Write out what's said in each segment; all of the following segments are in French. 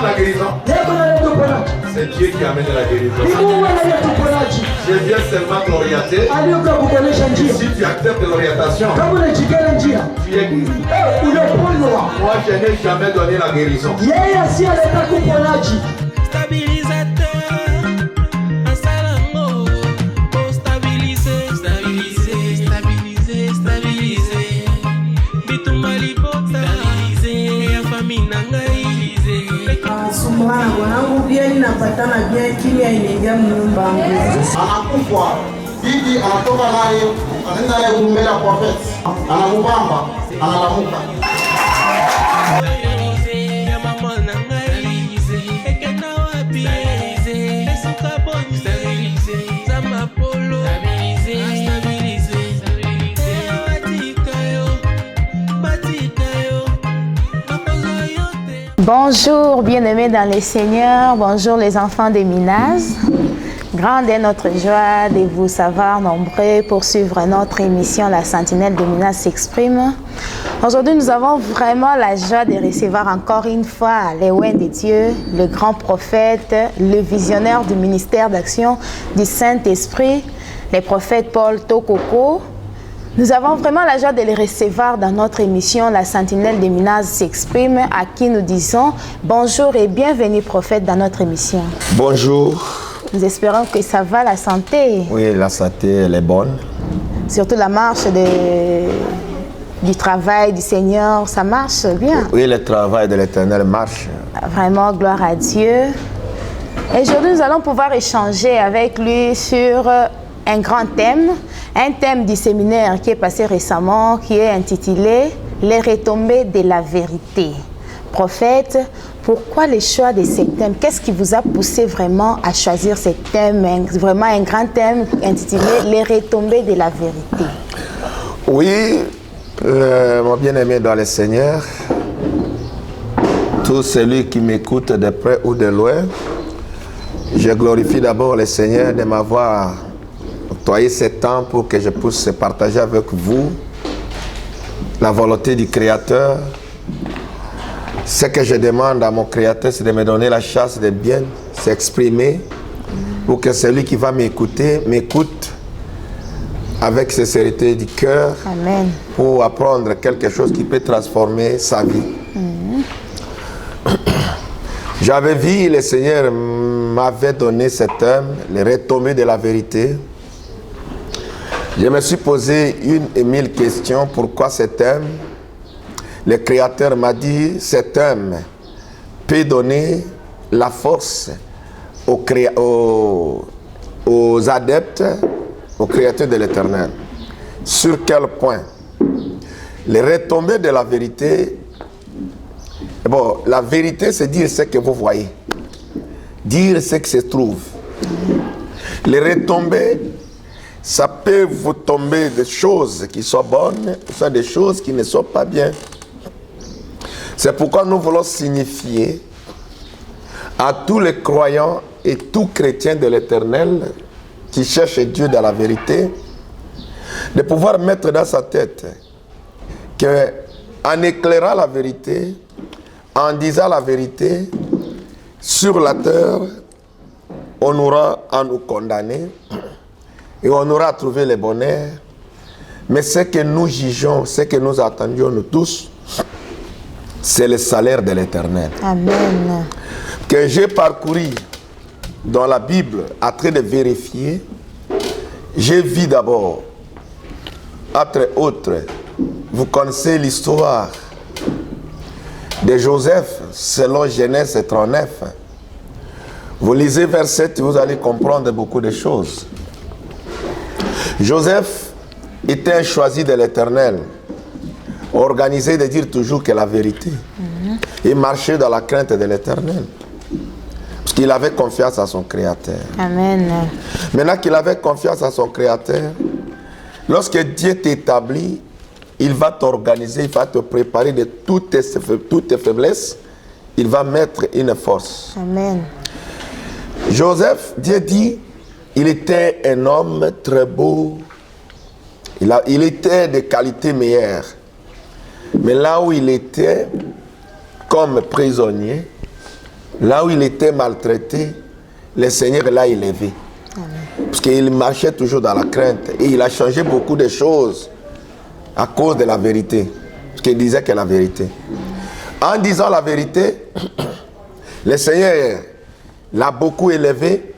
La guérison. C'est Dieu qui amène la guérison. Je viens seulement t'orienter. Si tu acceptes l'orientation, tu es guéri. Moi, je n'ai jamais donné la guérison. Anakufa bibi anatoka naye anaenda naye kumbele ya prophet, anamubamba analamuka. Bonjour bien-aimés dans les Seigneurs, bonjour les enfants des Minas. Grande est notre joie de vous savoir nombreux pour suivre notre émission La Sentinelle des Minas s'exprime. Aujourd'hui, nous avons vraiment la joie de recevoir encore une fois les oins de Dieu, le grand prophète, le visionnaire du ministère d'action du Saint-Esprit, le prophète Paul Tokoko. Nous avons vraiment la joie de les recevoir dans notre émission La Sentinelle des Minas s'exprime, à qui nous disons bonjour et bienvenue prophète dans notre émission. Bonjour. Nous espérons que ça va, la santé. Oui, la santé, elle est bonne. Surtout la marche du travail du Seigneur, ça marche bien. Oui, le travail de l'Éternel marche. Vraiment, gloire à Dieu. Et aujourd'hui, nous allons pouvoir échanger avec lui sur un grand thème, un thème du séminaire qui est passé récemment, qui est intitulé « Les retombées de la vérité ». Prophète, pourquoi le choix de ce thème? Qu'est-ce qui vous a poussé vraiment à choisir ce thème, vraiment un grand thème intitulé « Les retombées de la vérité ». Oui, mon bien-aimé dans le Seigneur, tout celui qui m'écoute de près ou de loin, je glorifie d'abord le Seigneur de m'avoir octroyé ce temps pour que je puisse partager avec vous la volonté du Créateur. Ce que je demande à mon Créateur, c'est de me donner la chance de bien s'exprimer pour que celui qui va m'écouter, m'écoute avec sincérité du cœur. Amen. Pour apprendre quelque chose qui peut transformer sa vie. J'avais vu, le Seigneur m'avait donné ce thème, les retombées de la vérité. Je me suis posé 1000 questions. Pourquoi ce thème? Le Créateur m'a dit, ce thème peut donner la force aux adeptes, aux créateurs de l'Éternel. Sur quel point? Les retombées de la vérité. Bon, la vérité, c'est dire ce que vous voyez. Dire ce qui se trouve. Les retombées, ça peut vous tomber des choses qui sont bonnes, soit des choses qui ne sont pas bien. C'est pourquoi nous voulons signifier à tous les croyants et tous chrétiens de l'Éternel qui cherchent Dieu dans la vérité, de pouvoir mettre dans sa tête qu'en éclairant la vérité, en disant la vérité, sur la terre, on aura à nous condamner et on aura à trouver le bonheur. Mais ce que nous jugeons, ce que nous attendions nous tous, c'est le salaire de l'Éternel. Amen. Que j'ai parcouru dans la Bible en train de vérifier, j'ai vu d'abord, entre autres, vous connaissez l'histoire de Joseph selon Genèse 39. Vous lisez verset 7, vous allez comprendre beaucoup de choses. Joseph était un choisi de l'Éternel, organisé de dire toujours que la vérité. Il marchait dans la crainte de l'Éternel. Parce qu'il avait confiance à son Créateur. Amen. Maintenant qu'il avait confiance à son Créateur, lorsque Dieu t'établit, il va t'organiser, il va te préparer de toutes tes faiblesses. Il va mettre une force. Amen. Joseph, Dieu dit, il était un homme très beau. Il était de qualité meilleure. Mais là où il était comme prisonnier, là où il était maltraité, le Seigneur l'a élevé. Amen. Parce qu'il marchait toujours dans la crainte. Et il a changé beaucoup de choses à cause de la vérité. Parce qu'il disait que la vérité. En disant la vérité, le Seigneur l'a beaucoup élevé.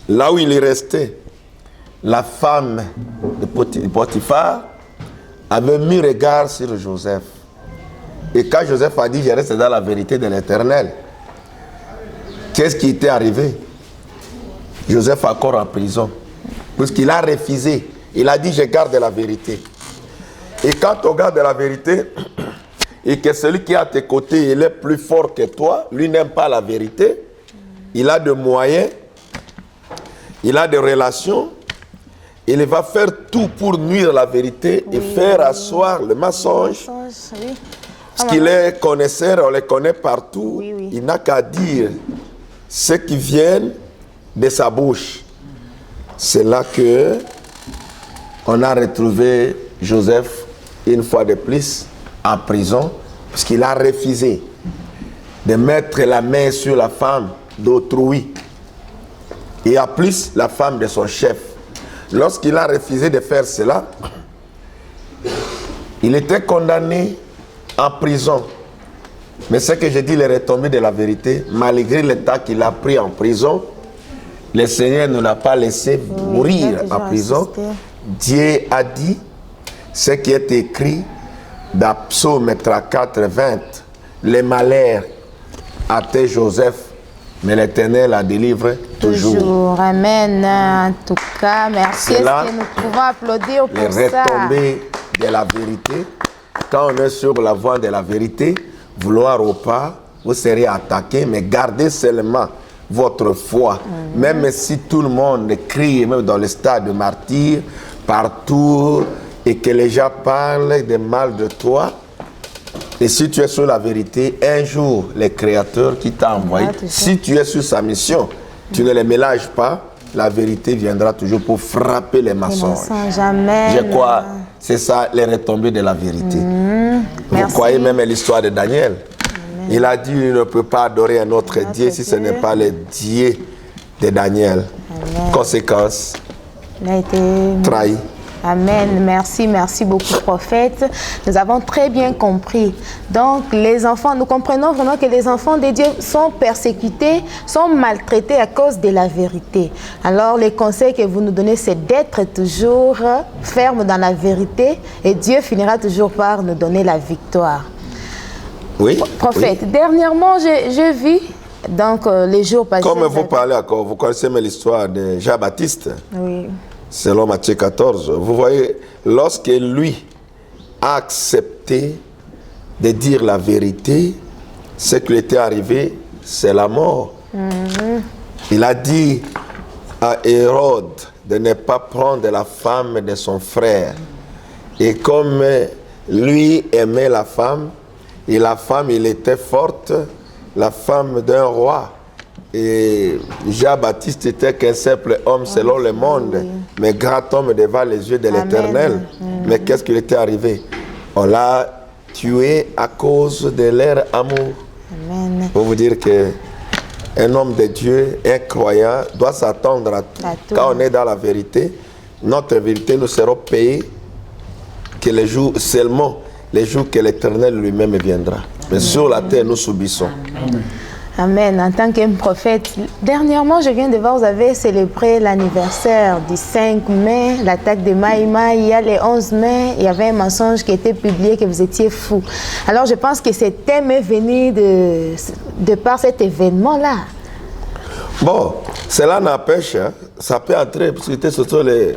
Là où il est resté, la femme de Potiphar avait mis regard sur Joseph. Et quand Joseph a dit, je reste dans la vérité de l'Éternel, qu'est-ce qui était arrivé? Joseph est encore en prison. Puisqu'il a refusé. Il a dit, je garde la vérité. Et quand on garde la vérité, et que celui qui est à tes côtés, il est plus fort que toi, lui n'aime pas la vérité, il a des moyens, il a des relations, il va faire tout pour nuire la vérité et faire asseoir le mensonge. Parce qu'il est connaisseur, on le connaît partout. Il n'a qu'à dire ce qui vient de sa bouche. C'est là que on a retrouvé Joseph une fois de plus en prison, parce qu'il a refusé de mettre la main sur la femme d'autrui. Et en plus, la femme de son chef. Lorsqu'il a refusé de faire cela, il était condamné en prison. Mais ce que je dis, les retombées de la vérité, malgré le temps qu'il a pris en prison, le Seigneur ne l'a pas laissé mourir en prison. Dieu a dit ce qui est écrit dans Psaume 34, 20. Les malheurs atteint Joseph, mais l'Éternel la délivre toujours. Amen. En tout cas, merci. Est-ce que nous pouvons applaudir pour ça? Les retombées de la vérité. Quand on est sur la voie de la vérité, vouloir ou pas, vous serez attaqué, mais gardez seulement votre foi. Même si tout le monde crie, même dans le stade de martyr, partout, et que les gens parlent de mal de toi, et si tu es sur la vérité, un jour, le Créateur qui t'a envoyé, si tu es sur sa mission, tu ne les mélanges pas, la vérité viendra toujours pour frapper les mensonges. Je crois, c'est ça les retombées de la vérité. Vous croyez même à l'histoire de Daniel? Amen. Il a dit, il ne peut pas adorer un autre Dieu si ce n'est pas le Dieu de Daniel. Amen. Conséquence, il a été trahi. Amen. Merci, merci beaucoup, prophète. Nous avons très bien compris. Donc, les enfants, nous comprenons vraiment que les enfants de Dieu sont persécutés, sont maltraités à cause de la vérité. Alors, les conseils que vous nous donnez, c'est d'être toujours ferme dans la vérité et Dieu finira toujours par nous donner la victoire. Oui. Prophète, oui. Dernièrement, j'ai vu, donc, les jours passés... Comme vous parlez encore, vous connaissez même l'histoire de Jean-Baptiste. Oui. Selon Matthieu 14, vous voyez, lorsque lui a accepté de dire la vérité, ce qui lui était arrivé, c'est la mort. Il a dit à Hérode de ne pas prendre la femme de son frère. Et comme lui aimait la femme, et la femme, il était forte, la femme d'un roi. Et Jean-Baptiste était qu'un simple homme selon le monde, mais grand homme devant les yeux de l'Éternel. Mais qu'est-ce qui lui était arrivé? On l'a tué à cause de leur amour. Amen. Pour vous dire qu'un homme de Dieu, un croyant, doit s'attendre à tout. Quand on est dans la vérité, notre vérité, nous serons payés que les jours, seulement les jours que l'Éternel lui-même viendra. Mais sur la terre, nous subissons. Amen. Amen. En tant qu'un prophète, dernièrement, je viens de voir, vous avez célébré l'anniversaire du 5 mai, l'attaque de Maïma. Il y a les 11 mai, il y avait un mensonge qui était publié que vous étiez fou. Alors, je pense que ce thème est venu de par cet événement-là. Bon, cela n'empêche, hein, ça peut entrer, parce que c'était surtout les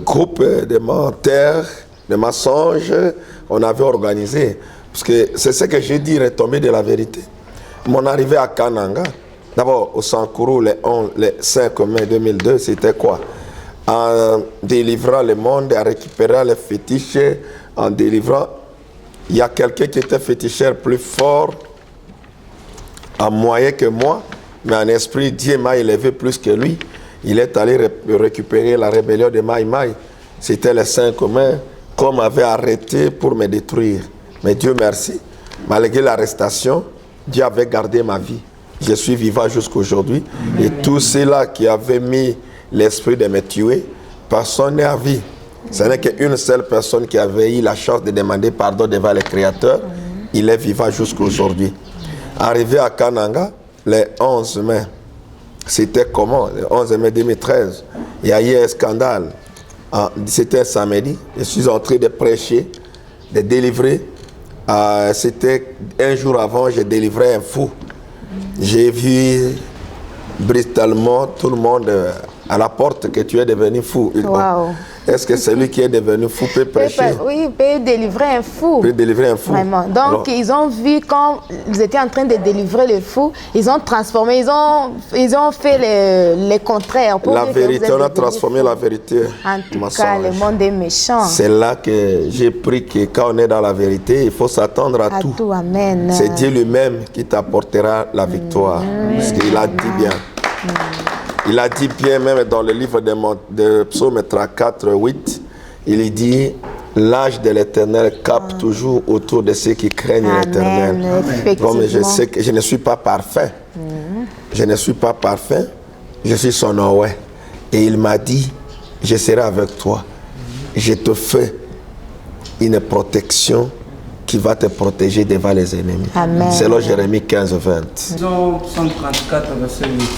groupes de menteurs, de mensonges, on avait organisé. Parce que c'est ce que j'ai dit, retomber de la vérité. Mon arrivée à Kananga, D'abord, au Sankourou, le 5 mai 2002, c'était quoi? En délivrant le monde, en récupérant les fétiches, en délivrant... Il y a quelqu'un qui était féticheur plus fort en moyen que moi, mais en esprit, Dieu m'a élevé plus que lui. Il est allé récupérer la rébellion de Maï Maï. C'était le 5 mai, qu'on m'avait arrêté pour me détruire. Mais Dieu merci, malgré l'arrestation, Dieu avait gardé ma vie. Je suis vivant jusqu'à aujourd'hui. Et tous ceux-là qui avaient mis l'esprit de me tuer, personne n'est à vie. Ce n'est qu'une seule personne qui avait eu la chance de demander pardon devant le Créateur. Il est vivant jusqu'à aujourd'hui. Arrivé à Kananga, le 11 mai, c'était comment? Le 11 mai 2013, il y a eu un scandale. C'était un samedi. Je suis en train de prêcher, de délivrer. C'était un jour avant, j'ai délivré un fou. J'ai vu brutalement tout le monde à la porte que tu es devenu fou. Wow. Est-ce que celui qui est devenu fou peut prêcher? Oui, peut délivrer un fou. Peut délivrer un fou. Vraiment. Donc, alors, ils ont vu quand ils étaient en train de délivrer le fou, ils ont transformé, ils ont fait le contraire. Pour la vérité, on a transformé la vérité. En tout cas, le monde est méchant. C'est là que j'ai pris que quand on est dans la vérité, il faut s'attendre à tout. Amen. C'est Dieu lui-même qui t'apportera la victoire. Parce qu'il a dit bien. Il a dit bien, même dans le livre de Psaume 34, 8, il dit, l'âge de l'Éternel capte toujours autour de ceux qui craignent l'Éternel. Comme je sais que je ne suis pas parfait. Je ne suis pas parfait. Je suis son Noé. Et il m'a dit, je serai avec toi. Je te fais une protection qui va te protéger devant les ennemis. Selon Jérémie 15, 20. Psaume 134, verset 8.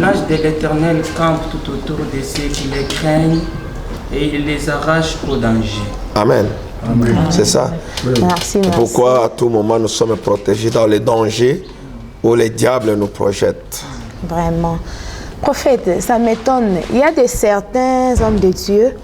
L'âge de l'Éternel campe tout autour de ceux qui les craignent et il les arrache au danger. Amen. Amen. C'est ça. Merci. Pourquoi à tout moment nous sommes protégés dans les dangers où les diables nous projettent. Vraiment. Prophète, ça m'étonne. Il y a certains hommes de Dieu,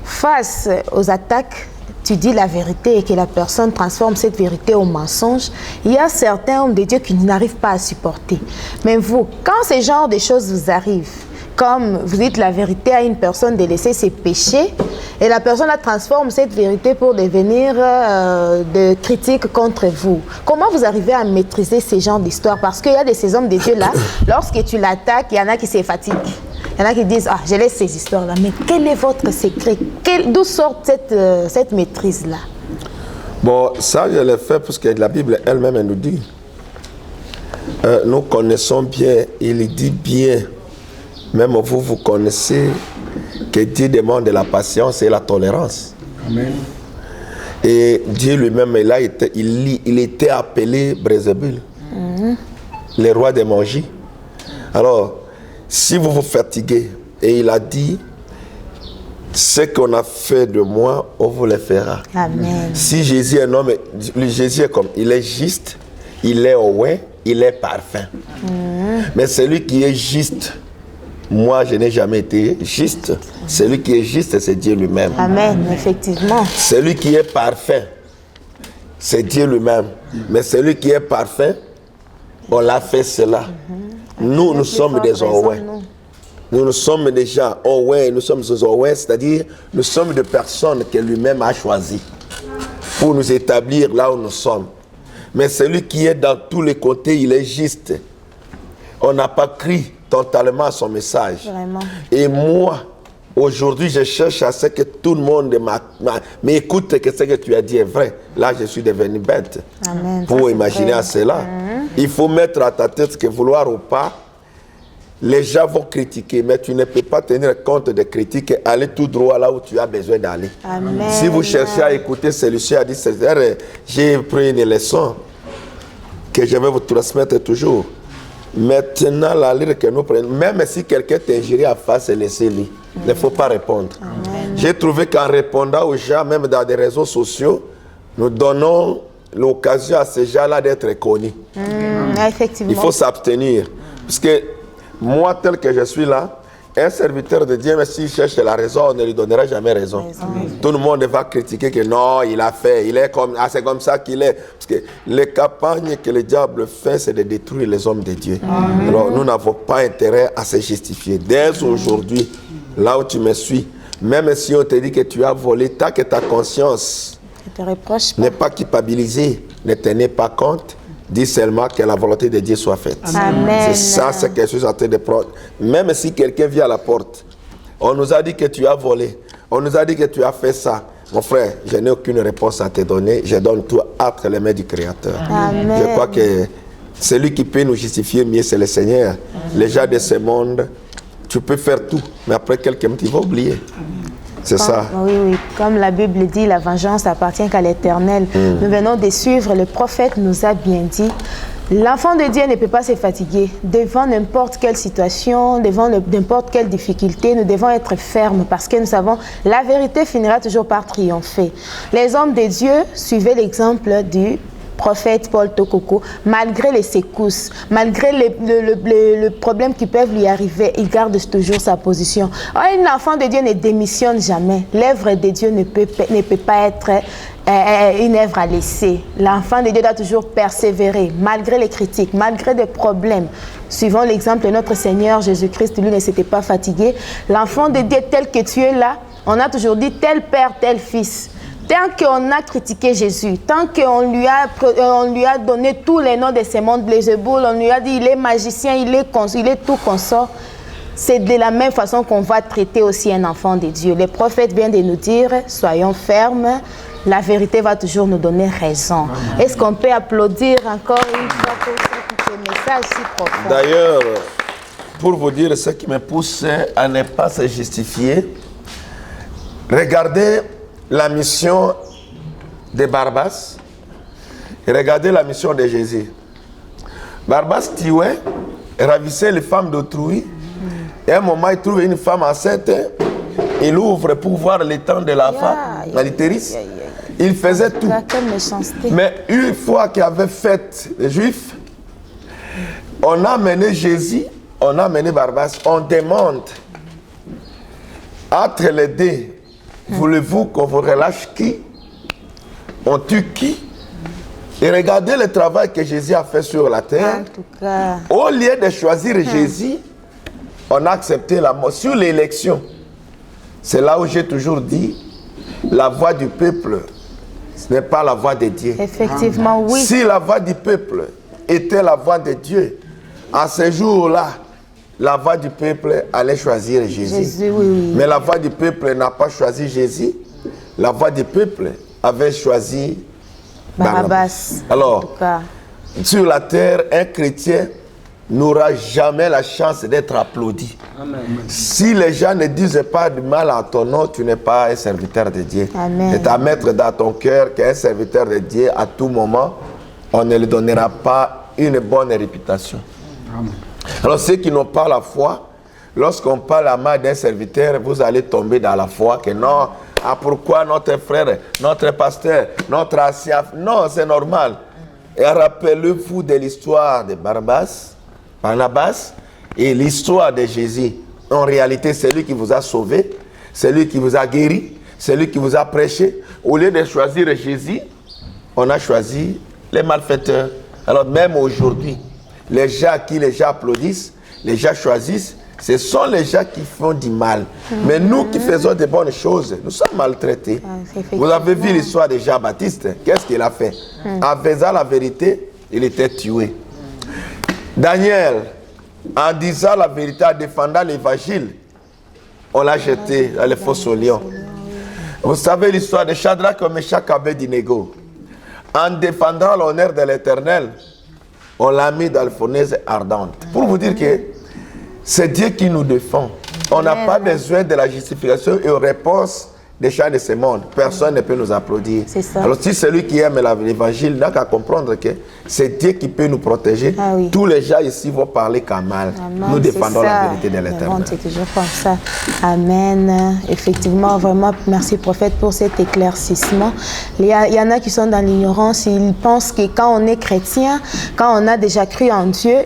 face aux attaques, tu dis la vérité et que la personne transforme cette vérité au mensonge. Il y a certains hommes de Dieu qui n'arrivent pas à supporter. Mais vous, quand ce genre de choses vous arrivent, comme vous dites la vérité à une personne de laisser ses péchés, et la personne la transforme cette vérité pour devenir de critiques contre vous. Comment vous arrivez à maîtriser ces genres d'histoires? Parce qu'il y a de ces hommes de Dieu là, lorsque tu l'attaques, il y en a qui se fatiguent. Il y en a qui disent, ah, je laisse ces histoires-là, mais quel est votre secret? D'où sort cette maîtrise-là? Bon, ça, je l'ai fait parce que la Bible elle-même nous dit. Nous connaissons bien, il dit bien, même vous connaissez que Dieu demande de la patience et la tolérance. Amen. Et Dieu lui-même, il était appelé Brézébul, le roi des Mangis. Alors, si vous vous fatiguez, et il a dit, ce qu'on a fait de moi, on vous le fera. Amen. Si Jésus est un homme, Jésus est comme, il est juste, il est ouais, il est parfait. Mais celui qui est juste, moi je n'ai jamais été juste. Celui qui est juste, c'est Dieu lui-même. Amen, effectivement. Celui qui est parfait, c'est Dieu lui-même. Mais celui qui est parfait, on l'a fait cela. Nous sommes des Owe. Nous sommes des gens Owe, nous sommes des Owe, c'est-à-dire nous sommes des personnes que lui-même a choisies pour nous établir là où nous sommes. Mais celui qui est dans tous les côtés, il est juste. On n'a pas cru totalement à son message. Vraiment. Et moi, aujourd'hui, je cherche à ce que tout le monde m'écoute, que ce que tu as dit est vrai. Là, je suis devenu bête. Amen. Pour imaginer à cela. Il faut mettre à ta tête que vouloir ou pas, les gens vont critiquer, mais tu ne peux pas tenir compte des critiques et aller tout droit là où tu as besoin d'aller. Si vous cherchez à écouter celui-ci, a dit, j'ai pris une leçon que je vais vous transmettre toujours. Maintenant, la lyre que nous prenons, même si quelqu'un t'injurie à face, laissez-le. Il ne faut pas répondre. J'ai trouvé qu'en répondant aux gens, même dans des réseaux sociaux, nous donnons l'occasion à ces gens-là d'être connus. Effectivement. Il faut s'abstenir. Parce que moi, tel que je suis là, Un serviteur de Dieu, mais s'il cherche la raison, on ne lui donnera jamais raison. Tout le monde va critiquer que non, il a fait, il est comme, c'est comme ça qu'il est. Parce que les campagnes que le diable fait, c'est de détruire les hommes de Dieu. Alors nous n'avons pas intérêt à se justifier. Dès aujourd'hui, là où tu me suis, même si on te dit que tu as volé, tant que ta conscience n'est pas culpabilisée, ne tenez pas compte, dis seulement que la volonté de Dieu soit faite. C'est ça ce que je suis en train de prendre. Même si quelqu'un vient à la porte, on nous a dit que tu as volé, on nous a dit que tu as fait ça. Mon frère, je n'ai aucune réponse à te donner, je donne tout entre les mains du Créateur. Amen. Je crois que celui qui peut nous justifier mieux, c'est le Seigneur. Les gens de ce monde, tu peux faire tout, mais après quelques minutes, tu vas oublier. C'est ça. Oui, oui. Comme la Bible dit, la vengeance appartient qu'à l'Éternel. Nous venons de suivre, le prophète nous a bien dit, l'enfant de Dieu ne peut pas se fatiguer. Devant n'importe quelle situation, devant n'importe quelle difficulté, nous devons être fermes parce que nous savons la vérité finira toujours par triompher. Les hommes de Dieu suivaient l'exemple du prophète Paul Tokoko, malgré les secousses, malgré le problème qui peuvent lui arriver, il garde toujours sa position. Un enfant de Dieu ne démissionne jamais. L'œuvre de Dieu ne peut pas être une œuvre à laisser. L'enfant de Dieu doit toujours persévérer, malgré les critiques, malgré des problèmes. Suivant l'exemple de notre Seigneur Jésus-Christ, lui ne s'était pas fatigué. L'enfant de Dieu tel que tu es là, on a toujours dit tel père, tel fils. Tant qu'on a critiqué Jésus, tant qu'on lui a donné tous les noms de ces mondes, Béelzéboul, on lui a dit il est magicien, il est tout consort, c'est de la même façon qu'on va traiter aussi un enfant de Dieu. Le prophète vient de nous dire, soyons fermes, la vérité va toujours nous donner raison. Est-ce qu'on peut applaudir encore une fois pour ce message si profond? D'ailleurs, pour vous dire ce qui me pousse à ne pas se justifier, regardez la mission de Barbas et regardez la mission de Jésus. Barbas tuait, ravissait les femmes d'autrui. Et à un moment, il trouve une femme enceinte. Il ouvre pour voir l'étang de la femme, la littéris. Il faisait tout. Mais une fois qu'il avait fait les Juifs, on a amené Jésus, on a amené Barbas. On demande entre les deux. Voulez-vous qu'on vous relâche qui? On tue qui? Et regardez le travail que Jésus a fait sur la terre. En tout cas. Au lieu de choisir Jésus, on a accepté la mort. Sur l'élection, c'est là où j'ai toujours dit, la voix du peuple, ce n'est pas la voix de Dieu. Effectivement, oui. Si la voix du peuple était la voix de Dieu, à ce jour-là, la voix du peuple allait choisir Jésus. Jésus, oui, oui. Mais la voix du peuple n'a pas choisi Jésus. La voix du peuple avait choisi Barabbas. Alors, sur la terre, un chrétien n'aura jamais la chance d'être applaudi. Amen. Si les gens ne disent pas du mal à ton nom, tu n'es pas un serviteur de Dieu. C'est à mettre dans ton cœur qu'un serviteur de Dieu, à tout moment, on ne lui donnera pas une bonne réputation. Amen. Alors ceux qui n'ont pas la foi, lorsqu'on parle à mal d'un serviteur, vous allez tomber dans la foi que non, pourquoi notre frère, notre pasteur, notre ancien... Non, c'est normal. Et rappelez-vous de l'histoire de Barnabas et l'histoire de Jésus. En réalité, c'est lui qui vous a sauvé, c'est lui qui vous a guéri, c'est lui qui vous a prêché. Au lieu de choisir Jésus, on a choisi les malfaiteurs. Alors même aujourd'hui, les gens à qui les gens applaudissent, les gens choisissent, ce sont les gens qui font du mal. Mais nous qui faisons de bonnes choses, nous sommes maltraités. Vous avez vu l'histoire de Jean-Baptiste. Qu'est-ce qu'il a fait? En faisant la vérité, il était tué. Daniel, en disant la vérité, en défendant l'évangile, on l'a jeté dans les fosses au lion. Vous savez l'histoire de Shadrach, Meshach, Abednego. En défendant l'honneur de l'Éternel, on l'a mis dans la fournaise ardente. Pour vous dire que c'est Dieu qui nous défend. On n'a pas besoin de la justification et aux réponses des gens de ce monde. Personne ne peut nous applaudir. Alors si celui qui aime l'évangile n'a qu'à comprendre que c'est Dieu qui peut nous protéger, tous les gens ici vont parler qu'à mal. Amen. Nous défendons la vérité de l'Éternel. C'est toujours comme ça. Amen. Effectivement, vraiment, merci prophète pour cet éclaircissement. Il y en a qui sont dans l'ignorance. Ils pensent que quand on est chrétien, quand on a déjà cru en Dieu,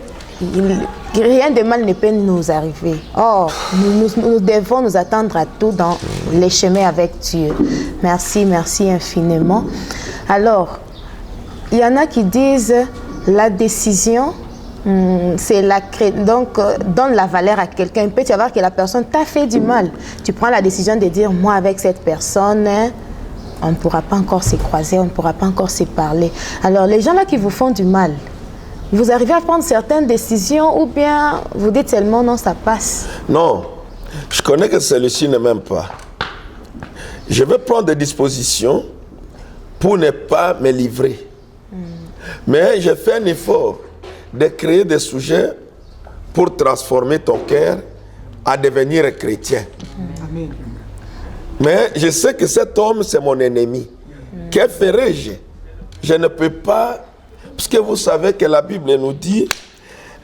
rien de mal ne peut nous arriver. Or, nous devons nous attendre à tout dans les chemins avec Dieu. Merci, merci infiniment. Alors, il y en a qui disent la décision, c'est donc donne la valeur à quelqu'un. Il peut y avoir que la personne t'a fait du mal. Tu prends la décision de dire, moi avec cette personne, on ne pourra pas encore se croiser, on ne pourra pas encore se parler. Alors, les gens là qui vous font du mal, vous arrivez à prendre certaines décisions ou bien vous dites seulement non, ça passe? Non, je connais que celui-ci ne m'aime pas. Je vais prendre des dispositions pour ne pas me livrer. Mais je fais un effort de créer des sujets pour transformer ton cœur à devenir chrétien. Amen. Mais je sais que cet homme, c'est mon ennemi. Que ferai-je? Je ne peux pas, puisque vous savez que la Bible nous dit,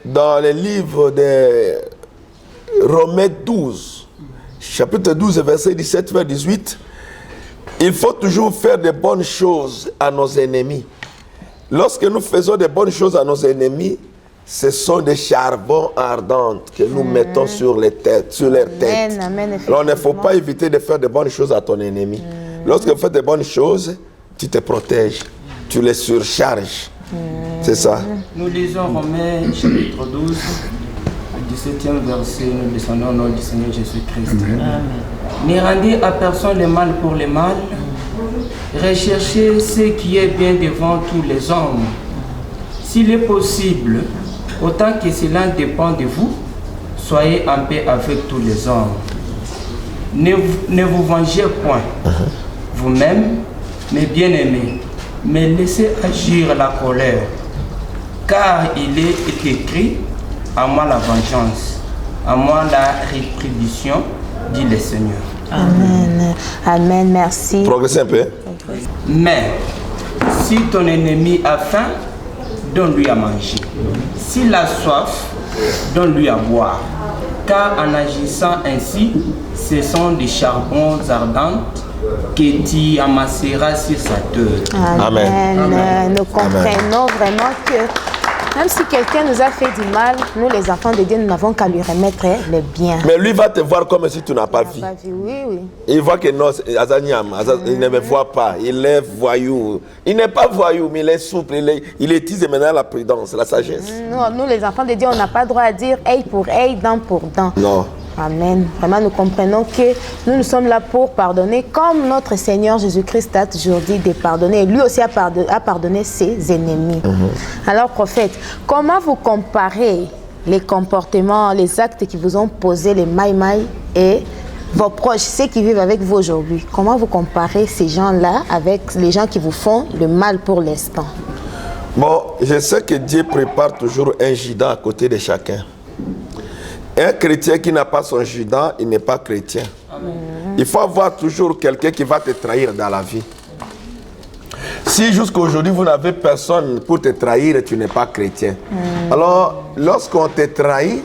dans le livre de Romains 12, chapitre 12, verset 17, vers 18, il faut toujours faire de bonnes choses à nos ennemis. Lorsque nous faisons de bonnes choses à nos ennemis, ce sont des charbons ardents que nous mettons sur les têtes, sur leurs têtes. Amen, alors il ne faut pas éviter de faire de bonnes choses à ton ennemi. Lorsque tu fais de bonnes choses, tu te protèges, tu les surcharges. C'est ça. Nous lisons Romains chapitre 12, 17e verset, nous descendons au nom du Seigneur Jésus-Christ. Ne rendez à personne le mal pour le mal, recherchez ce qui est bien devant tous les hommes. S'il est possible, autant que cela dépend de vous, soyez en paix avec tous les hommes. Ne vous vengez point vous-même, mes bien-aimés, mais laissez agir la colère, car il est écrit, à moi la vengeance, à moi la rétribution, dit le Seigneur. Amen. Amen, merci. Progressez un peu. Mais si ton ennemi a faim, donne-lui à manger. S'il a soif, donne-lui à boire. Car en agissant ainsi, ce sont des charbons ardents que tu amasseras sur sa tête. Amen. Amen. Nous comprenons vraiment que même si quelqu'un nous a fait du mal, nous les enfants de Dieu, nous n'avons qu'à lui remettre le bien. Mais lui va te voir comme si tu n'as pas vu. Oui, oui. Il voit que non, il ne me voit pas. Il est voyou. Il n'est pas voyou, mais il est souple. Il utilise maintenant la prudence, la sagesse. Nous les enfants de Dieu, on n'a pas le droit à dire œil pour œil, dent pour dent. Non. Amen. Vraiment, nous comprenons que nous sommes là pour pardonner, comme notre Seigneur Jésus-Christ a toujours dit de pardonner. Et lui aussi a pardonné ses ennemis. Alors, prophète, comment vous comparez les comportements, les actes qui vous ont posé les maïmaï et vos proches, ceux qui vivent avec vous aujourd'hui? Comment vous comparez ces gens-là avec les gens qui vous font le mal pour l'instant? Bon, je sais que Dieu prépare toujours un Judas à côté de chacun. Un chrétien qui n'a pas son Judas, il n'est pas chrétien. Amen. Il faut avoir toujours quelqu'un qui va te trahir dans la vie. Si jusqu'à aujourd'hui vous n'avez personne pour te trahir, tu n'es pas chrétien. Alors, lorsqu'on te trahit,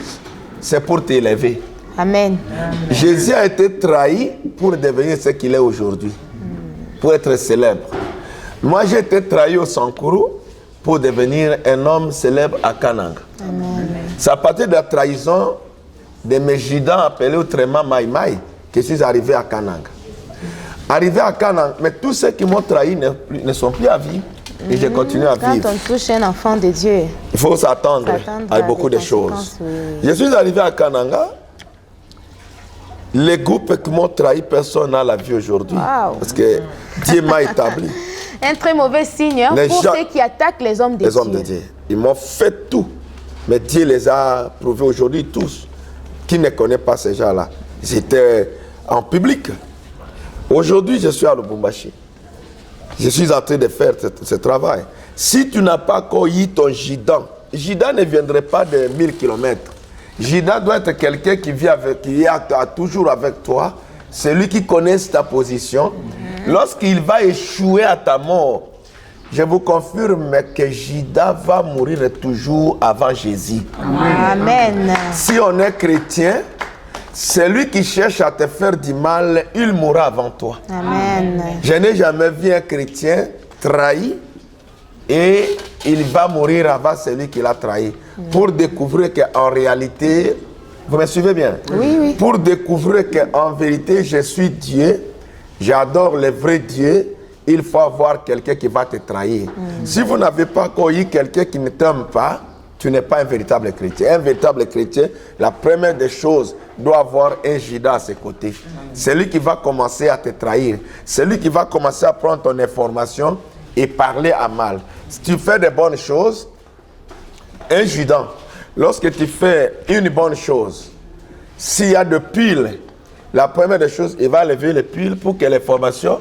c'est pour t'élever. Amen. Jésus a été trahi pour devenir ce qu'il est aujourd'hui, pour être célèbre. Moi, j'ai été trahi au Sankourou pour devenir un homme célèbre à Kananga. C'est à partir de la trahison de mes Judas appelés autrement Maïmaï que je suis arrivé à Kananga. Arrivé à Kananga, mais tous ceux qui m'ont trahi ne sont plus à vivre. Et je continue à vivre. Quand on touche un enfant de Dieu, il faut s'attendre à beaucoup de choses. Oui. Je suis arrivé à Kananga. Les groupes qui m'ont trahi, personne n'a la vie aujourd'hui. Wow. Parce que Dieu m'a établi. Un très mauvais signe pour ceux qui attaquent les hommes de Dieu. Les hommes de Dieu. Ils m'ont fait tout. Mais Dieu les a prouvés aujourd'hui tous. Qui ne connaît pas ces gens-là? J'étais en public. Aujourd'hui, je suis à Lubumbashi. Je suis en train de faire ce travail. Si tu n'as pas accueilli ton Jidan, Jidan ne viendrait pas de 1000 km. Jidan doit être quelqu'un qui vit avec, qui est toujours avec toi. Celui qui connaît ta position. Lorsqu'il va échouer à ta mort, je vous confirme que Judas va mourir toujours avant Jésus. Amen. Si on est chrétien, celui qui cherche à te faire du mal, il mourra avant toi. Amen. Je n'ai jamais vu un chrétien trahi et il va mourir avant celui qui l'a trahi. Pour découvrir qu'en réalité, vous me suivez bien? Oui, oui. Pour découvrir qu'en vérité, je suis Dieu, j'adore le vrai Dieu, il faut avoir quelqu'un qui va te trahir. Si vous n'avez pas connu quelqu'un qui ne t'aime pas, tu n'es pas un véritable chrétien. Un véritable chrétien, la première des choses, doit avoir un Judas à ses côtés. C'est lui qui va commencer à te trahir. C'est lui qui va commencer à prendre ton information et parler à mal. Si tu fais des bonnes choses, un Judas, lorsque tu fais une bonne chose, s'il y a de piles, la première des choses, il va lever les piles pour que l'information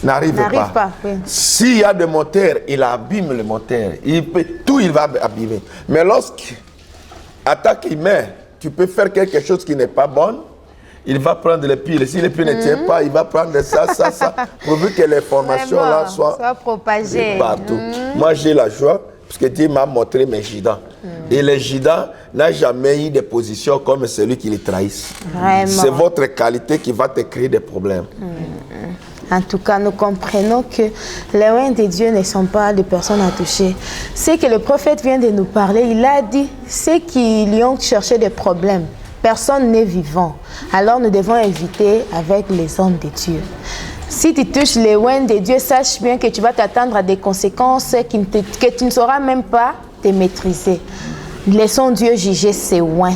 n'arrive pas. Oui. S'il y a des moteurs, il abîme le moteur. Tout il va abîmer. Mais lorsqu'attaque il met, tu peux faire quelque chose qui n'est pas bon, il va prendre les piles. Si les piles ne tiennent pas, il va prendre ça, pourvu que l'information là soit propagée partout. Moi, j'ai la joie, parce que Dieu m'a montré mes Judas. Et les Judas n'a jamais eu de position comme celui qui les trahisse. C'est votre qualité qui va te créer des problèmes. En tout cas, nous comprenons que les lois de Dieu ne sont pas des personnes à toucher. Ce que le prophète vient de nous parler, il a dit, ceux qui lui ont cherché des problèmes, personne n'est vivant. Alors nous devons éviter avec les hommes de Dieu. Si tu touches les lois de Dieu, sache bien que tu vas t'attendre à des conséquences que tu ne sauras même pas te maîtriser. Laissons Dieu juger ses lois.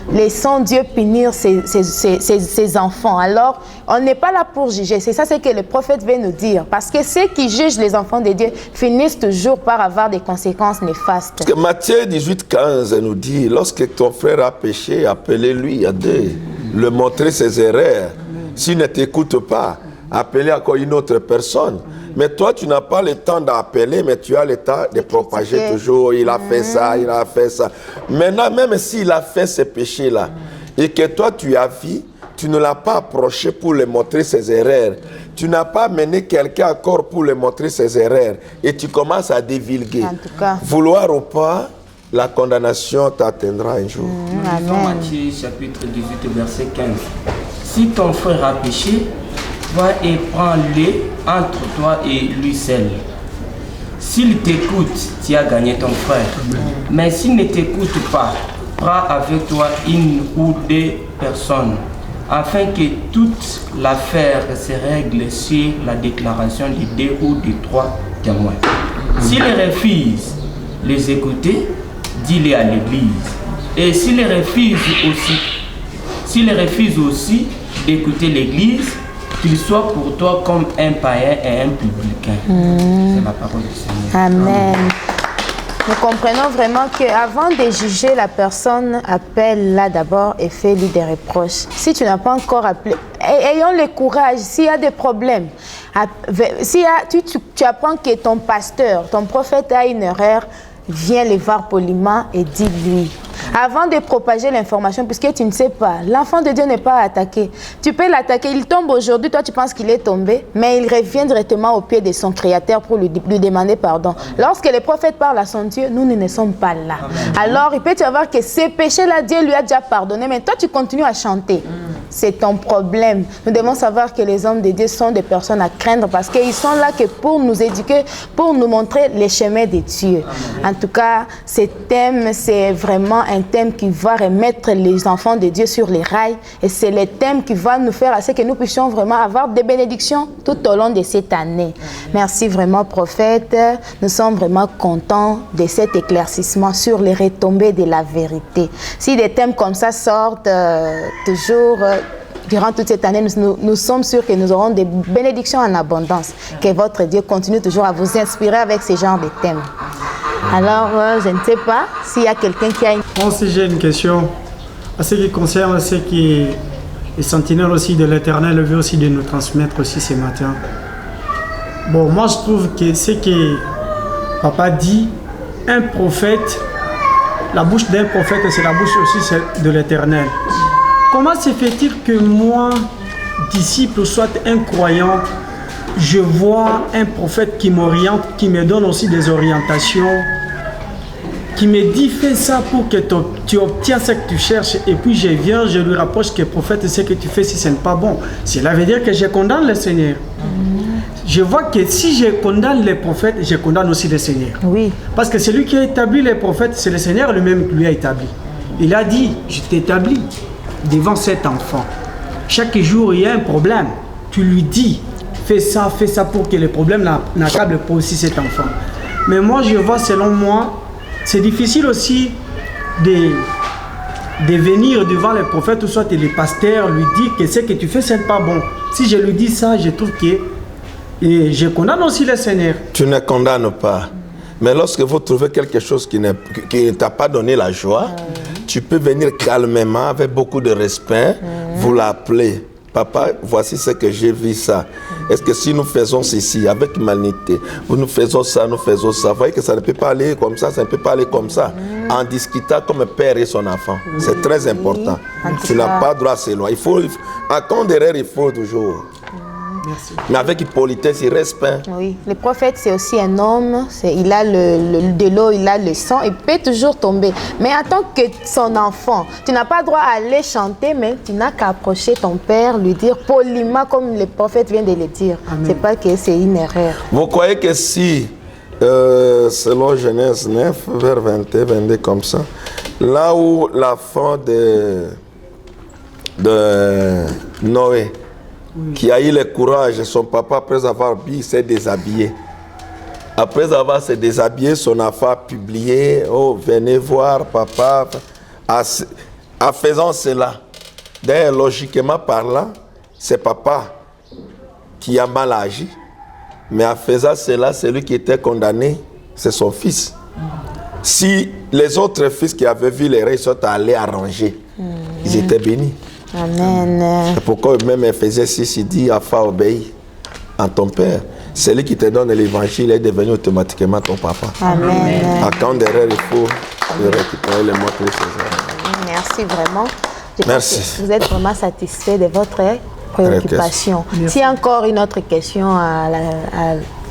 Laissons Dieu punir ses enfants. Alors, on n'est pas là pour juger. C'est ça ce que le prophète veut nous dire. Parce que ceux qui jugent les enfants de Dieu finissent toujours par avoir des conséquences néfastes. Parce que Matthieu 18:15 nous dit, lorsque ton frère a péché, appelez-lui à Dieu, le montrer ses erreurs. S'il ne t'écoute pas, appelez encore une autre personne. Mais toi, tu n'as pas le temps d'appeler, mais tu as le temps de propager toujours. Il a fait ça, il a fait ça. Maintenant, même s'il a fait ce péché-là, et que toi, tu as vu, tu ne l'as pas approché pour lui montrer ses erreurs. Tu n'as pas mené quelqu'un encore pour lui montrer ses erreurs. Et tu commences à divulguer. En tout cas. Vouloir ou pas, la condamnation t'atteindra un jour. Nous lisons Matthieu chapitre 18, verset 15. Si ton frère a péché, va et prends-le entre toi et lui seul. S'il t'écoute, tu as gagné ton frère. Mais s'il ne t'écoute pas, prends avec toi une ou deux personnes, afin que toute l'affaire se règle sur la déclaration de deux ou de trois témoins. S'il refuse les écouter, dis-les à l'église. Et s'il refuse aussi d'écouter l'église, qu'il soit pour toi comme un païen et un publicain. C'est la parole du Seigneur. Amen. Nous comprenons vraiment qu'avant de juger la personne, appelle-la d'abord et fais-lui des reproches. Si tu n'as pas encore appelé, ayons le courage, s'il y a des problèmes, tu apprends que ton pasteur, ton prophète a une erreur, viens le voir poliment et dis-lui. Avant de propager l'information, puisque tu ne sais pas, l'enfant de Dieu n'est pas attaqué. Tu peux l'attaquer, il tombe aujourd'hui, toi tu penses qu'il est tombé, mais il revient directement au pied de son Créateur pour lui demander pardon. Lorsque le prophète parle à son Dieu, nous ne sommes pas là. Alors il peut y avoir que ces péchés-là, Dieu lui a déjà pardonné, mais toi tu continues à chanter. C'est ton problème. Nous devons savoir que les hommes de Dieu sont des personnes à craindre parce qu'ils sont là que pour nous éduquer, pour nous montrer les chemins de Dieu. En tout cas, ce thème, c'est vraiment un thème qui va remettre les enfants de Dieu sur les rails et c'est le thème qui va nous faire à ce que nous puissions vraiment avoir des bénédictions tout au long de cette année. Merci vraiment, prophète. Nous sommes vraiment contents de cet éclaircissement sur les retombées de la vérité. Si des thèmes comme ça sortent toujours durant toute cette année, nous sommes sûrs que nous aurons des bénédictions en abondance. Que votre Dieu continue toujours à vous inspirer avec ce genre de thèmes. Alors, je ne sais pas s'il y a quelqu'un qui a une... Moi aussi, j'ai une question. À ce qui concerne ce qui est sentinelle aussi de l'Éternel, veut aussi de nous transmettre aussi ce matin. Bon, moi, je trouve que ce que Papa dit, un prophète, la bouche d'un prophète, c'est la bouche aussi de l'Éternel. Comment se fait-il que moi, disciple, soit un croyant, je vois un prophète qui m'oriente, qui me donne aussi des orientations, qui me dit fais ça pour que tu obtiens ce que tu cherches, et puis je viens, je lui rapproche que prophète, ce que tu fais, si ce n'est pas bon, cela veut dire que je condamne le Seigneur. je vois que si je condamne les prophètes, je condamne aussi le Seigneur. Oui. Parce que celui qui a établi les prophètes, c'est le Seigneur lui-même qui lui a établi. Il a dit, je t'établis devant cet enfant. Chaque jour, il y a un problème. Tu lui dis, fais ça pour que le problème n'accable pas aussi cet enfant. Mais moi, je vois, selon moi, c'est difficile aussi de venir devant les prophètes ou soit les pasteurs, lui dire que ce que tu fais, c'est pas bon. Si je lui dis ça, je trouve que et je condamne aussi le Seigneur. Tu ne condamnes pas. Mais lorsque vous trouvez quelque chose qui ne t'a pas donné la joie, tu peux venir calmement, avec beaucoup de respect, vous l'appeler. Papa, voici ce que j'ai vu ça. Est-ce que si nous faisons ceci avec humanité, nous faisons ça, vous voyez que ça ne peut pas aller comme ça, ça ne peut pas aller comme ça. En discutant comme père et son enfant. C'est très important. Tu n'as pas droit à s'éloigner. À quand derrière, il faut toujours. Merci. Mais avec politesse et respect. Oui, le prophète c'est aussi un homme, il a de l'eau, il a le sang, il peut toujours tomber. Mais en tant que son enfant, tu n'as pas droit à aller chanter, mais tu n'as qu'à approcher ton père, lui dire poliment comme le prophète vient de le dire. C'est pas que c'est une erreur. Vous croyez que si, selon Genèse 9, vers 21, 22 comme ça, là où la fin de Noé, qui a eu le courage, son papa, après avoir bu, s'est déshabillé. Après avoir se déshabillé, son enfant a publié, oh, venez voir papa. En faisant cela, d'ailleurs, logiquement parlant, c'est papa qui a mal agi. Mais en faisant cela, celui qui était condamné, c'est son fils. Si les autres fils qui avaient vu les reins sont allés arranger, ils étaient bénis. Amen. C'est pourquoi même Ephésiens 6, il dit, Afa, obéis à ton père. Celui qui te donne l'évangile est devenu automatiquement ton papa. Amen. À quand derrière, il faut récupérer les mots de César. Merci vraiment. Merci. Vous êtes vraiment satisfait de votre préoccupation. S'il y a encore une autre question à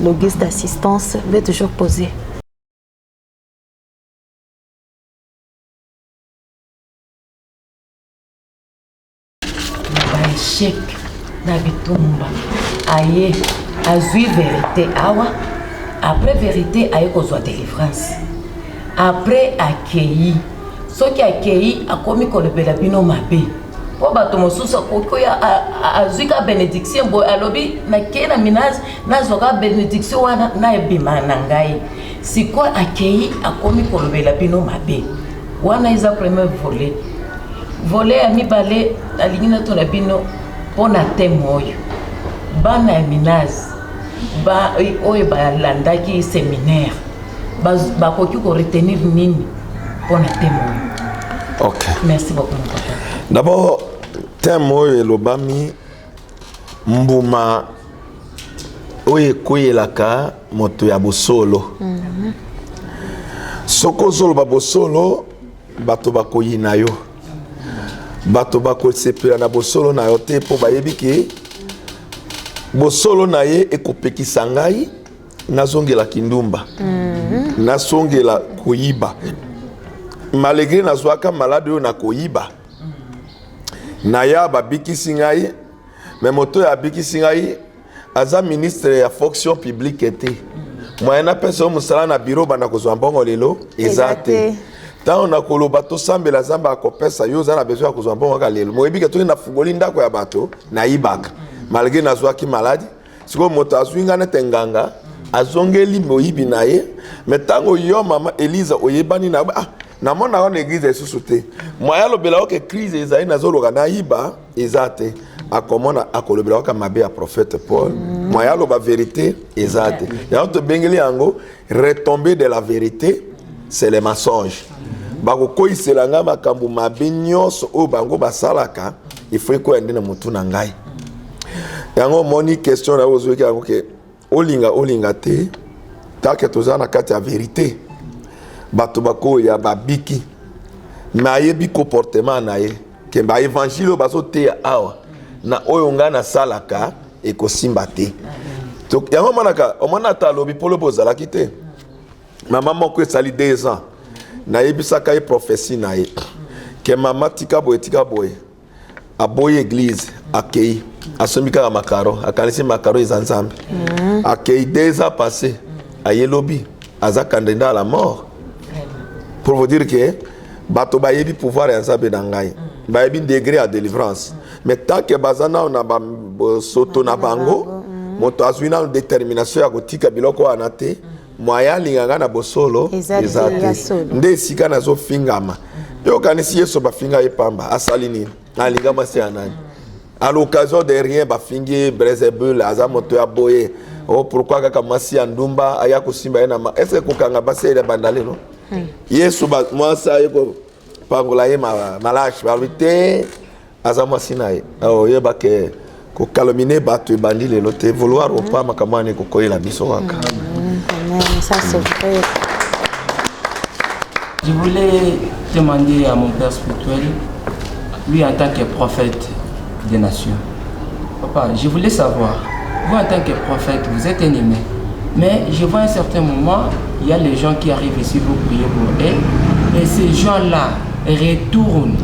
l'Auguste d'assistance, vous pouvez toujours poser. Échec na bitumba aye azui vérité awa après vérité aye kozwa délivrance après accueilli soki accueilli akomi kolobela bino mabe po bato mosusu akokoya azwi ka bénédiction boye alobi nakei na minage nazwa ka bénédiction wana na ebima na ngai sikoyo accueilli akomi kolobela bino mabe wana eza premier volet ya mibale alingi na tona bino pona teme oyo bana ya minaz oyo balandaki séminaire bakoki koretenir nini pona teme oyo. Ok. Merci beaucoup mon papa. D'abord, teme oyo elobami mbuma oyo ekoyelaka moto ya bosolo. Soki ozoloba bosolo bato bakoyi na yo. Bato bakosepela na bosolo na yo te po bayebi ke bosolo na ye ekopekisa ngai nazongela kindumba nasongela koyiba malgré nazwaka malade oyo na koyiba naya babikisi ngai me moto ya abikisi ngai aza ministre ya fonction publique te moyen apesa yo mosala na biro banda kozwa mbongo lelo eza te. Tant na koloba to sambela zamba akopesa yo za na besoin kozwa mbongo ka lelo moyebi ke to na fugoli ndako ya bato na ibaka malgré nazwaki maladi siko moto azwinga na tenganga azongeli moyibi na ye metango yo mama Elisa oyebani na na mona on église esusu te moya lobela oke crise ezai nazoloka na iba ezate akomona akolobela ka mabe ya prophète Paul moya loba vérité ezate ya to bengeli yango retomber de la vérité c'est le mensonge. Bakokoyiselanga makambo mabe nyonso oyo bango basalaka il faut koyende na mutu na ngai yango moni question na ozoki yango ke olinga te take toza na kati ya vérité bato bakoya babiki nayebi comportement na ye ke ba évangile oyo bazoteya awa na oyo ngai nasalaka ekosimba te yango monaka omona ata alobi polo bozalaki te mama moko esali 2 ans na yebisaka ye prophétie na ye ke mama tika boye aboye église akei Asomika Makaro, Akanisi Makaro is ensemble. A 2 ans passés, à Yelobi, Aza candidat à la mort. Pour vous dire que Bato Bayebi pouvoir et ensemble d'Angaï. Bayebi degré à délivrance. Mais tant que Bazana on a soto na bango, moto azwina une détermination ya kotika biloko anate, moya linganga na bosolo, ezate. Nde sika na zo fingama. Yo kanisi yeso ba finga epamba, asalini. Alingama se anani. À l'occasion de rien, ba fingi Brezebul, aza moto ya boye. Oh pourquoi kaka masi andumba aya kusimba ena ma. Est-ce que kokanga base ile bandale no? Yesu ba mwasa yeko pangola ye malash balite aza masina ye. Oh yeba ke ko calominer batu bandile lote vouloir au pas makamane ko koyela biso waka. Amen. Ça c'est vrai. Je voulais demander à mon père spirituel, lui en tant que prophète des nations. Papa, je voulais savoir, vous en tant que prophète, vous êtes un humain, mais je vois à un certain moment, il y a les gens qui arrivent ici, vous priez pour eux, et ces gens-là retournent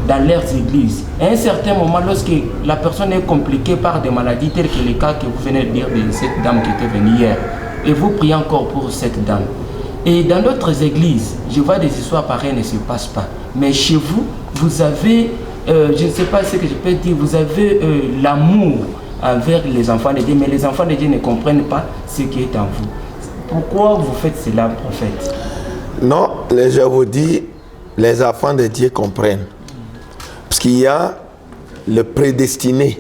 dans leurs églises. À un certain moment, lorsque la personne est compliquée par des maladies telles que les cas que vous venez de dire de cette dame qui était venue hier, et vous priez encore pour cette dame. Et dans d'autres églises, je vois des histoires pareilles ne se passent pas. Mais chez vous, vous avez, je ne sais pas ce que je peux dire, vous avez l'amour envers les enfants de Dieu, mais les enfants de Dieu ne comprennent pas ce qui est en vous. Pourquoi vous faites cela, prophète? Non, je vous dis, les enfants de Dieu comprennent. Parce qu'il y a le prédestiné.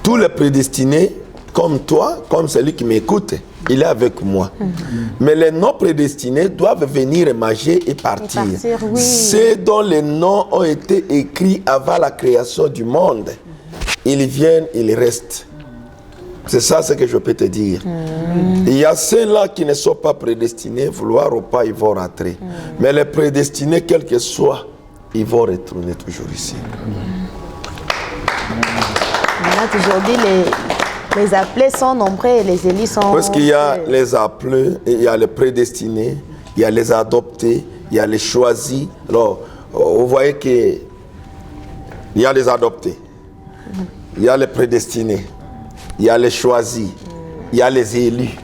Tous les prédestinés, comme toi, comme celui qui m'écoute, il est avec moi. Mais les non prédestinés doivent venir manger et partir. Oui. Ceux dont les noms ont été écrits avant la création du monde, ils viennent, ils restent. C'est ça ce que je peux te dire. Il y a ceux-là qui ne sont pas prédestinés, vouloir ou pas, ils vont rentrer. Mais les prédestinés, quel que soit, ils vont retourner toujours ici. On a toujours dit les appelés sont nombreux et les élus sont... Parce qu'il y a les appelés, il y a les prédestinés, il y a les adoptés, il y a les choisis. Alors, vous voyez qu'il y a les adoptés, il y a les prédestinés, il y a les choisis, il y a les élus.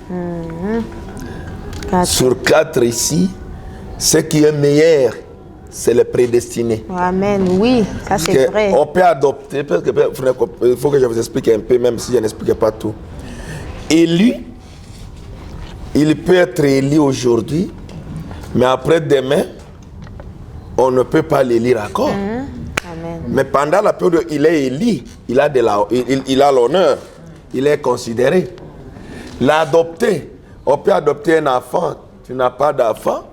Sur 4 ici, ce qui est meilleur, c'est le prédestiné. Amen, oui, ça c'est vrai. On peut adopter, parce que il faut que je vous explique un peu, même si je n'explique pas tout. Élu, il peut être élu aujourd'hui, mais après-demain, on ne peut pas l'élire encore. Amen. Mais pendant la période où il est élu, il a l'honneur, il est considéré. L'adopter, on peut adopter un enfant, tu n'as pas d'enfant,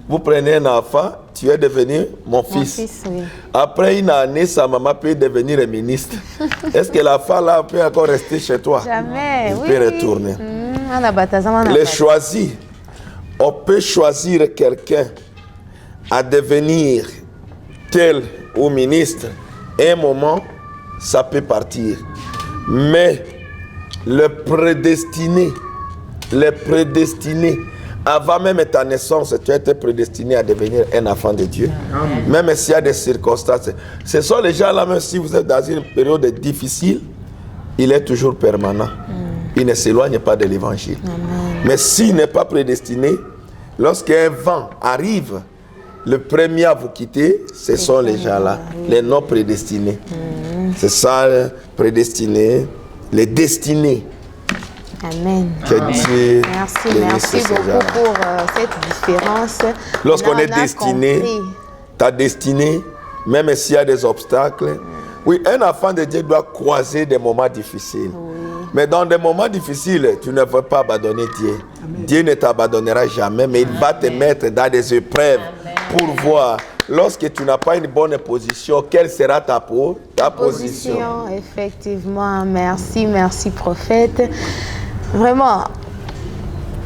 vous prenez un enfant, tu es devenu mon fils. Oui. Après une année, sa maman peut devenir ministre. Est-ce que l'enfant là peut encore rester chez toi? Jamais, il peut retourner. Les choisis. On peut choisir quelqu'un à devenir tel ou ministre. Un moment, ça peut partir. Mais le prédestiné, avant même ta naissance, tu as été prédestiné à devenir un enfant de Dieu. Amen. Même s'il y a des circonstances. Ce sont les gens là, même si vous êtes dans une période difficile, il est toujours permanent. Il ne s'éloigne pas de l'évangile. Mais s'il n'est pas prédestiné, lorsqu'un vent arrive, le premier à vous quitter, ce sont les gens là, les non prédestinés. C'est ça, prédestinés, les destinés. Amen. Dieu merci beaucoup pour cette différence. Lorsqu'on est destiné, ta destinée, même s'il y a des obstacles, oui, un enfant de Dieu doit croiser des moments difficiles. Mais dans des moments difficiles, tu ne veux pas abandonner Dieu. Amen. Dieu ne t'abandonnera jamais, mais il va te mettre dans des épreuves pour voir. Lorsque tu n'as pas une bonne position, quelle sera ta position? Effectivement, merci prophète. Vraiment,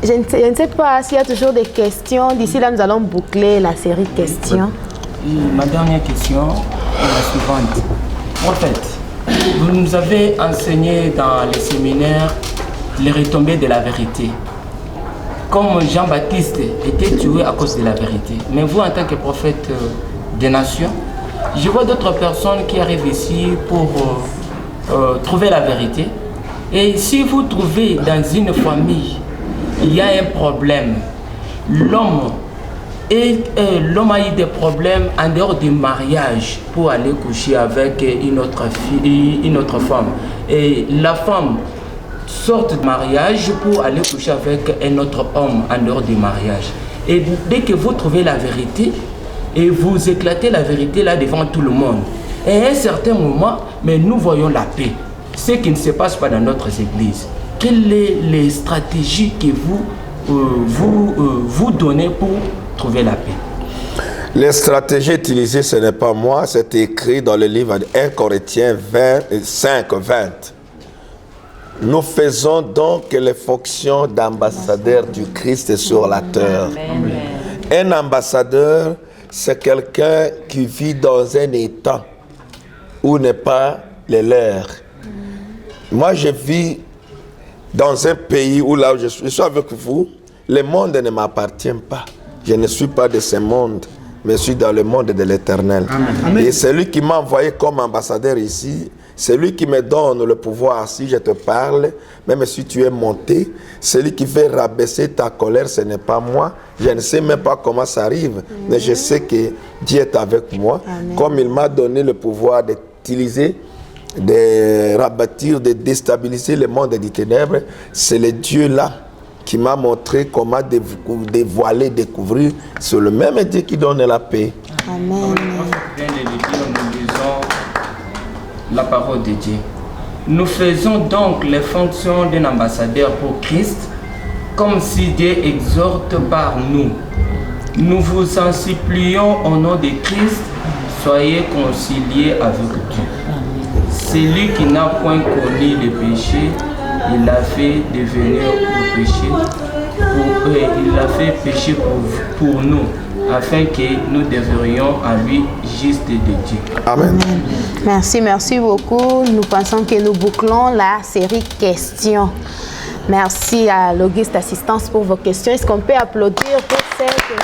je ne sais pas s'il y a toujours des questions. D'ici là, nous allons boucler la série de questions. Ma dernière question est la suivante. Prophète, vous nous avez enseigné dans les séminaires les retombées de la vérité. Comme Jean-Baptiste était tué à cause de la vérité. Mais vous, en tant que prophète des nations, je vois d'autres personnes qui arrivent ici pour trouver la vérité. Et si vous trouvez dans une famille, il y a un problème, l'homme a eu des problèmes en dehors du mariage pour aller coucher avec une autre femme. Et la femme sort du mariage pour aller coucher avec un autre homme en dehors du mariage. Et dès que vous trouvez la vérité, et vous éclatez la vérité là devant tout le monde, et à un certain moment, mais nous voyons la paix. Ce qui ne se passe pas dans notre église. Quelles sont les stratégies que vous donnez pour trouver la paix? Les stratégies utilisées, ce n'est pas moi, c'est écrit dans le livre de 1 Corinthiens 5:20. Nous faisons donc les fonctions d'ambassadeurs du Christ sur la terre. Un ambassadeur, c'est quelqu'un qui vit dans un état où n'est pas le leur. Moi, je vis dans un pays où là où je suis avec vous, le monde ne m'appartient pas. Je ne suis pas de ce monde, mais je suis dans le monde de l'Éternel. Et celui qui m'a envoyé comme ambassadeur ici, c'est lui qui me donne le pouvoir. Si je te parle, même si tu es monté, celui qui fait rabaisser ta colère, ce n'est pas moi. Je ne sais même pas comment ça arrive, mais je sais que Dieu est avec moi. Amen. Comme il m'a donné le pouvoir d'utiliser, de rabattre, de déstabiliser le monde des ténèbres, c'est le Dieu-là qui m'a montré comment dévoiler, découvrir. C'est le même Dieu qui donne la paix. Amen. Nous lisons la parole de Dieu. Nous faisons donc les fonctions d'un ambassadeur pour Christ, comme si Dieu exhorte par nous. Nous vous en supplions au nom de Christ, soyez conciliés avec Dieu. Celui qui n'a point connu le péché, il l'a fait devenir le péché. Il l'a fait pécher pour nous, afin que nous devrions à lui juste de Dieu. Amen. Merci beaucoup. Nous pensons que nous bouclons la série questions. Merci à l'Auguste Assistance pour vos questions. Est-ce qu'on peut applaudir pour cette série?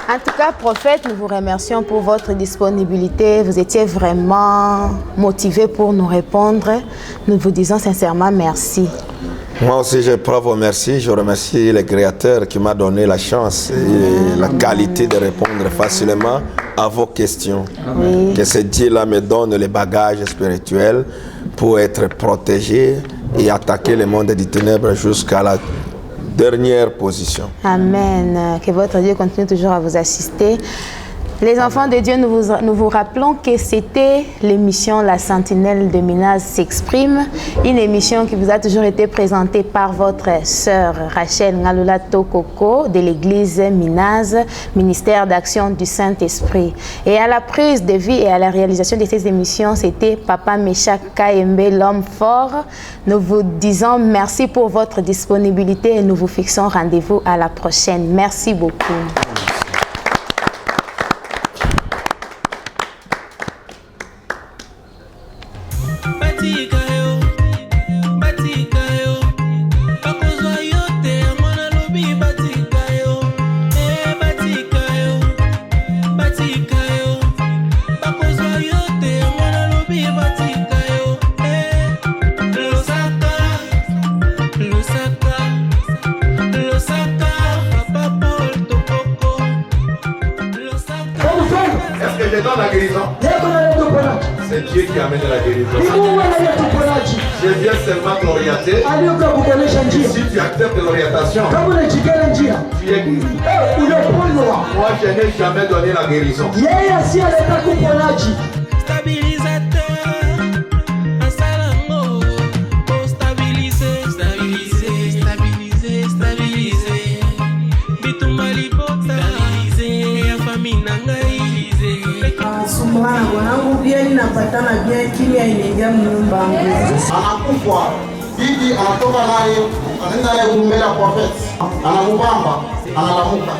En tout cas, prophète, nous vous remercions pour votre disponibilité. Vous étiez vraiment motivé pour nous répondre. Nous vous disons sincèrement merci. Moi aussi, je prends vos merci. Je remercie le Créateur qui m'a donné la chance et la qualité de répondre facilement à vos questions. Oui. Que ce Dieu-là me donne les bagages spirituels pour être protégé et attaquer le monde des ténèbres jusqu'à la dernière position. Amen. Que votre Dieu continue toujours à vous assister. Les enfants de Dieu, nous vous rappelons que c'était l'émission La Sentinelle de Minas s'exprime, une émission qui vous a toujours été présentée par votre sœur Rachel Ngalula Tokoko de l'église Minas, ministère d'action du Saint-Esprit. Et à la prise de vie et à la réalisation de ces émissions, c'était Papa Meshak Kayembe, l'homme fort. Nous vous disons merci pour votre disponibilité et nous vous fixons rendez-vous à la prochaine. Merci beaucoup. C'est Dieu qui amène la guérison. Je viens seulement t'orienter. Si tu acceptes l'orientation, tu es guéri. Moi, je n'ai jamais donné la guérison. Anakufa, bibi anatoka naye, anaenda naye kumbele ya prophet, anamubamba, analamuka.